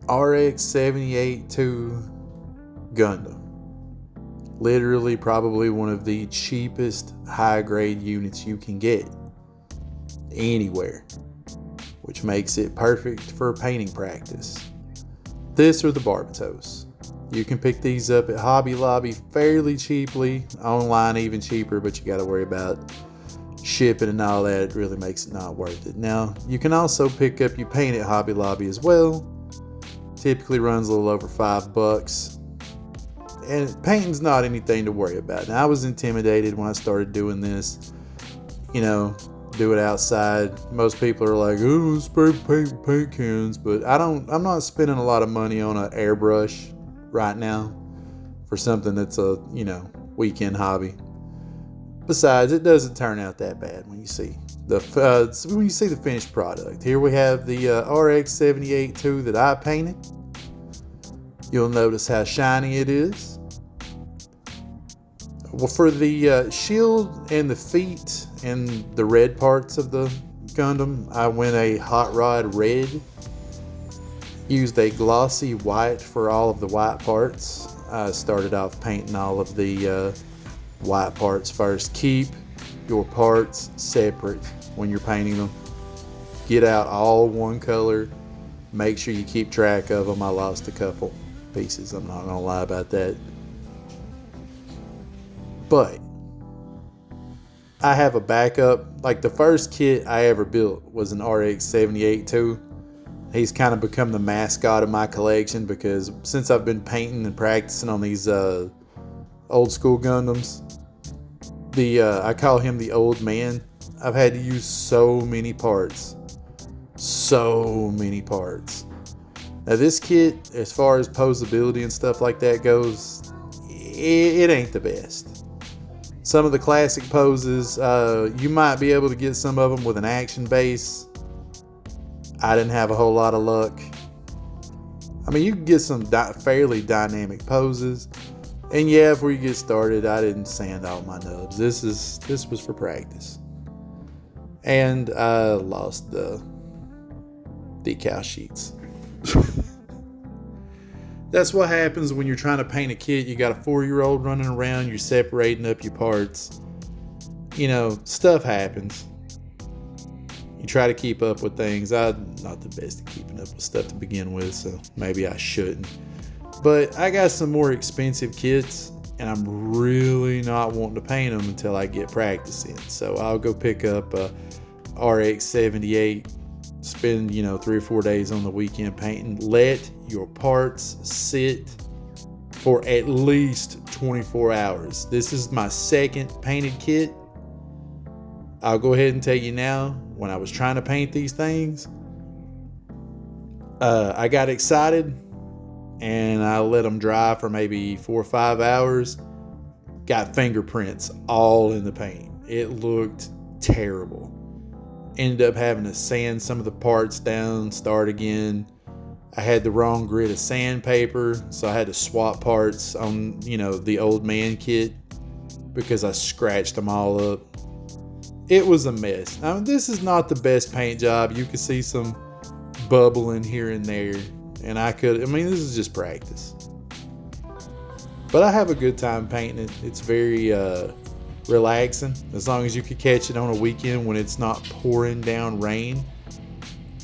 RX-78-2 Gundam. Literally probably one of the cheapest high grade units you can get anywhere, which makes it perfect for painting practice. This or the Barbatos. You can pick these up at Hobby Lobby fairly cheaply, online even cheaper, but you got to worry about shipping and all that. It really makes it not worth it. Now, you can also pick up your paint at Hobby Lobby as well. Typically runs a little over $5. And painting's not anything to worry about. Now, I was intimidated when I started doing this. You know, do it outside. Most people are like, oh, spray paint with paint cans, but I'm not spending a lot of money on an airbrush right now for something that's a, weekend hobby. Besides, it doesn't turn out that bad when you see the finished product. Here we have the RX-78-2 that I painted. You'll notice how shiny it is. Well, for the shield and the feet and the red parts of the Gundam, I went a hot rod red. Used a glossy white for all of the white parts. I started off painting all of the white parts first. Keep your parts separate when you're painting them. Get out all one color. Make sure you keep track of them. I lost a couple pieces, I'm not gonna lie about that. But I have a backup. Like, the first kit I ever built was an RX-78-2. He's kind of become the mascot of my collection because since I've been painting and practicing on these old school Gundams, I call him the old man. I've had to use so many parts. Now, this kit, as far as posability and stuff like that goes, it ain't the best. Some of the classic poses, you might be able to get some of them with an action base. I didn't have a whole lot of luck. I mean, you can get some fairly dynamic poses. And yeah, before you get started, I didn't sand all my nubs. This was for practice. And I lost the decal sheets. That's what happens when you're trying to paint a kit. You got a 4-year-old running around, you're separating up your parts. Stuff happens. You try to keep up with things. I'm not the best at keeping up with stuff to begin with, so maybe I shouldn't. But I got some more expensive kits, and I'm really not wanting to paint them until I get practice in. So I'll go pick up a RX-78, spend 3 or 4 days on the weekend painting. Let your parts sit for at least 24 hours. This is my second painted kit. I'll go ahead and tell you now, when I was trying to paint these things, I got excited and I let them dry for maybe 4 or 5 hours. Got fingerprints all in the paint. It looked terrible. Ended up having to sand some of the parts down, start again. I had the wrong grit of sandpaper, so I had to swap parts on, the old man kit because I scratched them all up. It was a mess. Now, this is not the best paint job. You can see some bubbling here and there, and this is just practice. But I have a good time painting it. It's very relaxing, as long as you can catch it on a weekend when it's not pouring down rain,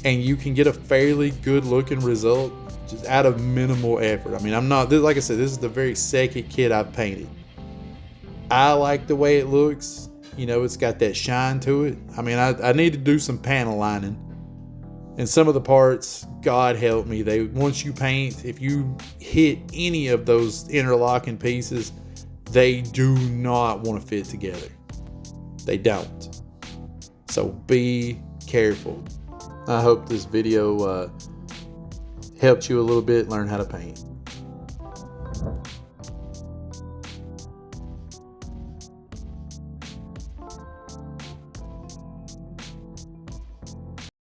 and you can get a fairly good looking result just out of minimal effort. Like I said, this is the very second kit I've painted. I like the way it looks. It's got that shine to it. I need to do some panel lining, and some of the parts, God help me, once you paint, if you hit any of those interlocking pieces, they do not want to fit together. They don't. So be careful. I hope this video helped you a little bit learn how to paint.